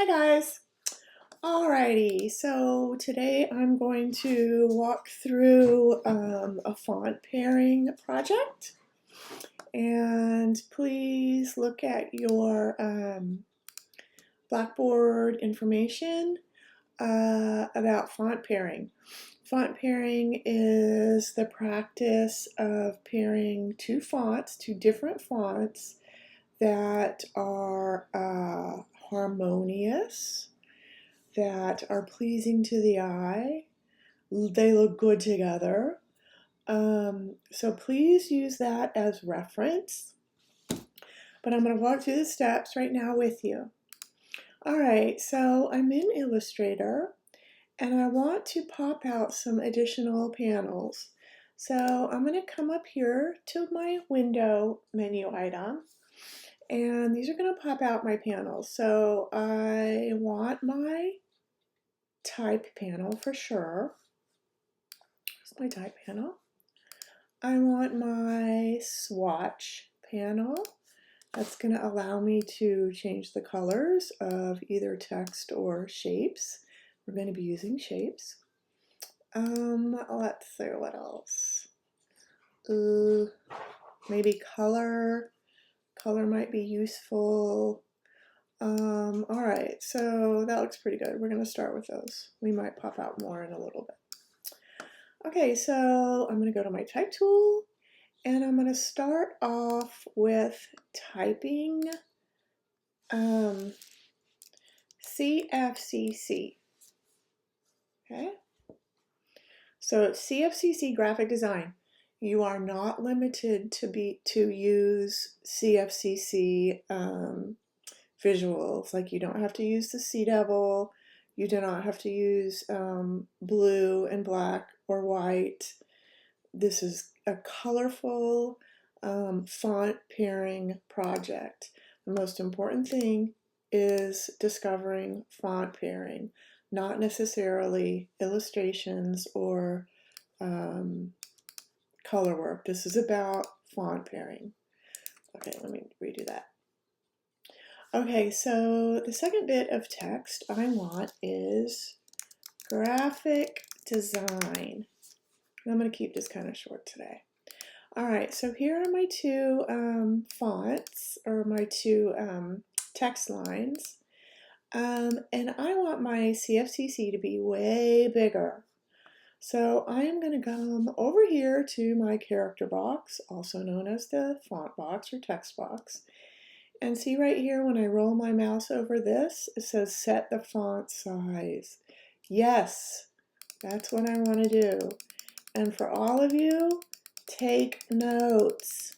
Hi guys. Alrighty, so today I'm going to walk through a font pairing project, and please look at your Blackboard information about font pairing. Font pairing is the practice of pairing two different fonts that are harmonious, that are pleasing to the eye. They look good together. So please use that as reference. But I'm going to walk through the steps right now with you. All right, so I'm in Illustrator and I want to pop out some additional panels. So I'm going to come up here to my window menu item, and these are going to pop out my panels. So I want my type panel for sure. Here's my type panel. I want my swatch panel. That's going to allow me to change the colors of either text or shapes. We're going to be using shapes. Let's see what else. Maybe color. Color might be useful. All right, so that looks pretty good. We're going to start with those. We might pop out more in a little bit. Okay, so I'm going to go to my type tool, and I'm going to start off with typing CFCC. Okay, so it's CFCC graphic design. You are not limited to use CFCC visuals. Like, you don't have to use the Sea Devil. You do not have to use blue and black or white. This is a colorful font pairing project. The most important thing is discovering font pairing, not necessarily illustrations or color work. This is about font pairing. Okay, let me redo that. Okay, so the second bit of text I want is graphic design. I'm going to keep this kind of short today. All right, so here are my two fonts, or my two text lines. And I want my CFCC to be way bigger. So I am going to come over here to my character box, also known as the font box or text box. And see right here, when I roll my mouse over this, it says set the font size. Yes, that's what I want to do. And for all of you, take notes.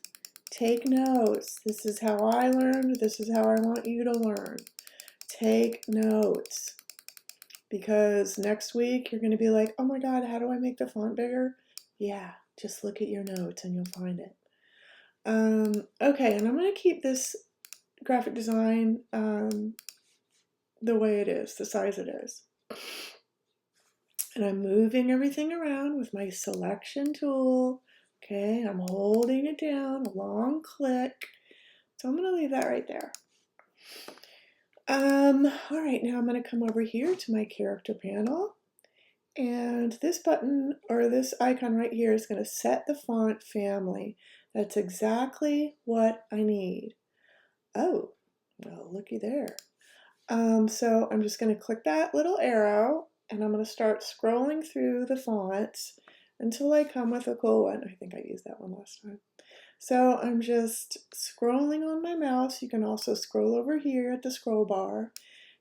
Take notes. This is how I learned. This is how I want you to learn. Take notes. Because next week you're going to be like, oh my God, how do I make the font bigger? Yeah, just look at your notes and you'll find it. Okay, and I'm going to keep this graphic design the way it is, the size it is. And I'm moving everything around with my selection tool. Okay, I'm holding it down, a long click. So I'm going to leave that right there. All right, now I'm going to come over here to my character panel. And this button, or this icon right here, is going to set the font family. That's exactly what I need. Oh, well, looky there. So I'm just going to click that little arrow, and I'm going to start scrolling through the fonts until I come with a cool one. I think I used that one last time. So I'm just scrolling on my mouse. You can also scroll over here at the scroll bar,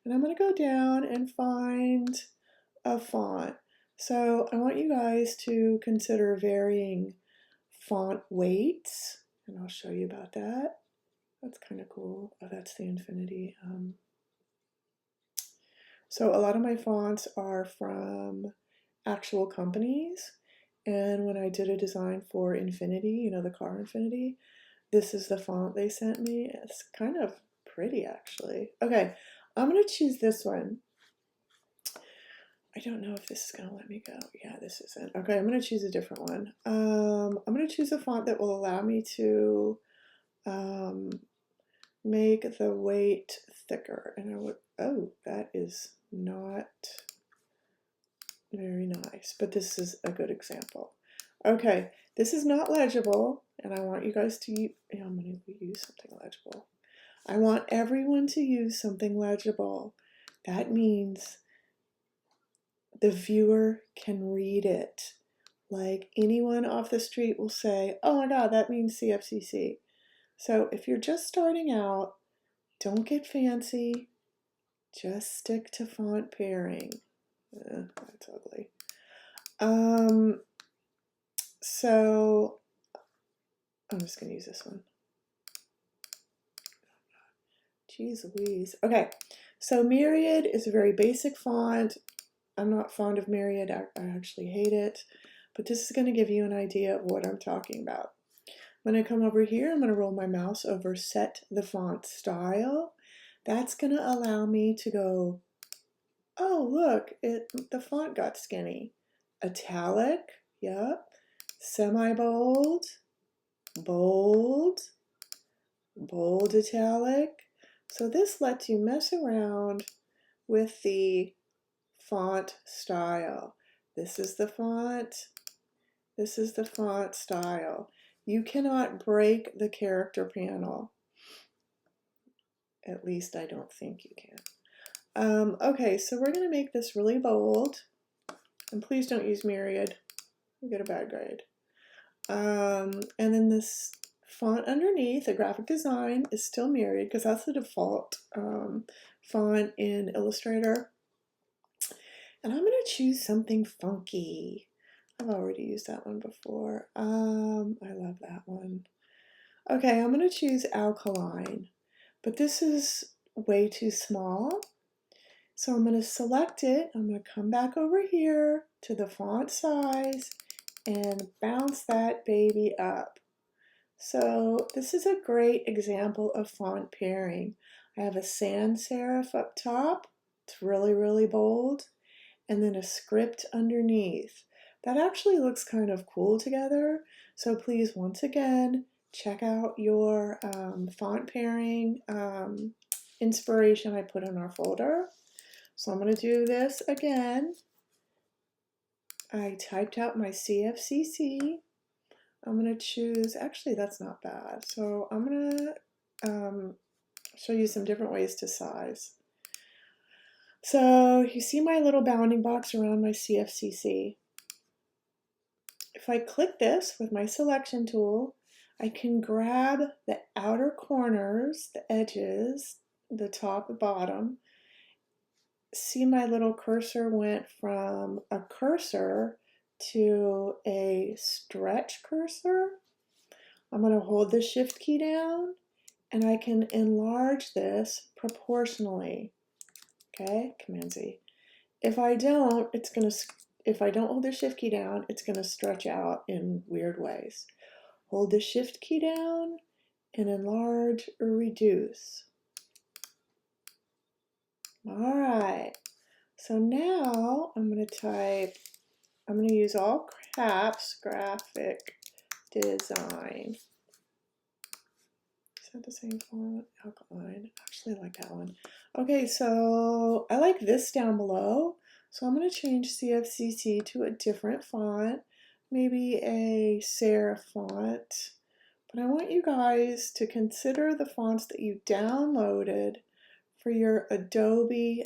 and I'm going to go down and find a font. So I want you guys to consider varying font weights, and I'll show you about that. That's kind of cool. Oh, that's the Infinity. So a lot of my fonts are from actual companies, and when I did a design for Infinity, you know, the car Infinity, this is the font they sent me. It's kind of pretty, actually. Okay, I'm going to choose this one. I don't know if this is going to let me go. Yeah, this isn't. Okay, I'm going to choose a different one. I'm going to choose a font that will allow me to make the weight thicker. And I would, oh, that is not very nice, but this is a good example. Okay, this is not legible, and I want you guys to use, I'm going to use something legible. I want everyone to use something legible. That means the viewer can read it. Like anyone off the street will say, oh my God, that means CFCC. So if you're just starting out, don't get fancy. Just stick to font pairing. That's ugly. So I'm just going to use this one. Jeez Louise. Okay, so Myriad is a very basic font. I'm not fond of Myriad. I actually hate it. But this is going to give you an idea of what I'm talking about. I'm going to come over here. I'm going to roll my mouse over Set the Font Style. That's going to allow me to go, oh, look, the font got skinny. Italic, yep. Semi-bold, bold, bold italic. So this lets you mess around with the font style. This is the font. This is the font style. You cannot break the character panel. At least I don't think you can. Okay, so we're going to make this really bold. And please don't use Myriad. You'll get a bad grade. And then this font underneath, the graphic design, is still Myriad because that's the default font in Illustrator. And I'm going to choose something funky. I've already used that one before. I love that one. Okay, I'm going to choose Alkaline, but this is way too small. So I'm going to select it. I'm going to come back over here to the font size and bounce that baby up. So this is a great example of font pairing. I have a sans serif up top. It's really, really bold. And then a script underneath. That actually looks kind of cool together. So please, once again, check out your font pairing inspiration I put in our folder. So I'm going to do this again. I typed out my CFCC. I'm going to choose, actually that's not bad. So I'm going to show you some different ways to size. So you see my little bounding box around my CFCC. If I click this with my selection tool, I can grab the outer corners, the edges, the top, the bottom. See my little cursor went from a cursor to a stretch cursor. I'm going to hold the Shift key down and I can enlarge this proportionally. Okay, Command Z. If I don't hold the Shift key down, it's going to stretch out in weird ways. Hold the Shift key down and enlarge or reduce. All right. So now I'm going to use all caps, graphic design. Is that the same font? Alkaline. Actually, I like that one. Okay, so I like this down below. So I'm going to change CFCC to a different font, maybe a serif font. But I want you guys to consider the fonts that you downloaded for your Adobe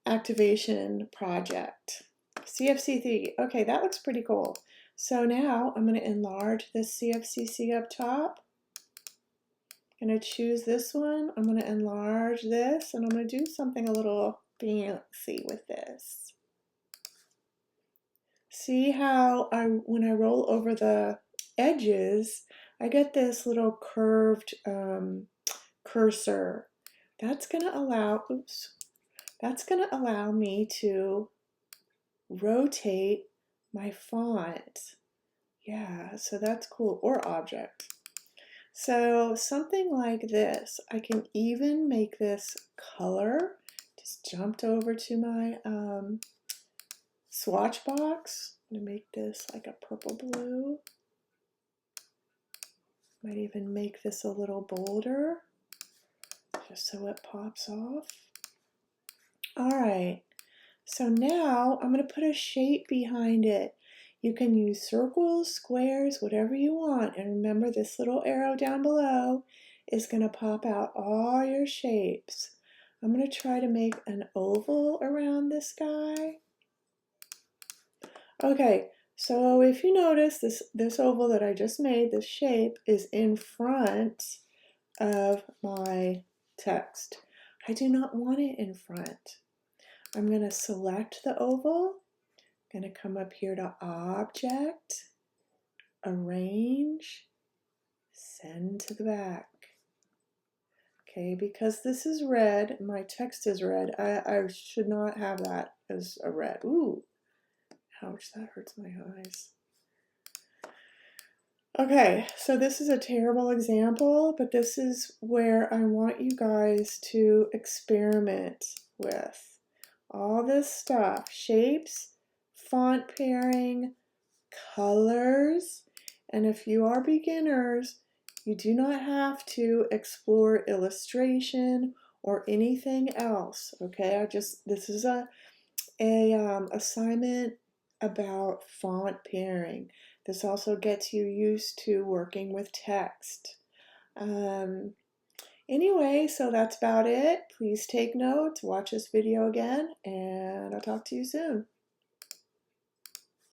activation project. CFCC, okay, that looks pretty cool. So now I'm going to enlarge this CFCC up top. I'm going to choose this one. I'm going to enlarge this, and I'm going to do something a little fancy with this. See how when I roll over the edges, I get this little curved cursor. That's going to allow, that's going to allow me to rotate my font. Yeah, so that's cool. Or object. So something like this. I can even make this color. Just jumped over to my swatch box. I'm going to make this like a purple blue. Might even make this a little bolder, just so it pops off. All right, so now I'm going to put a shape behind it. You can use circles, squares, whatever you want. And remember, this little arrow down below is going to pop out all your shapes. I'm going to try to make an oval around this guy. Okay, so if you notice, this oval that I just made, this shape, is in front of my text. I do not want it in front. I'm going to select the oval. I'm going to come up here to Object, Arrange, Send to the back. Okay, because this is red, my text is red, I should not have that as a red. Ooh, ouch, that hurts my eyes. Okay, so this is a terrible example, but this is where I want you guys to experiment with all this stuff: shapes, font pairing, colors. And if you are beginners, you do not have to explore illustration or anything else. Okay, this is a assignment about font pairing. This also gets you used to working with text. Anyway, so that's about it. Please take notes, watch this video again, and I'll talk to you soon.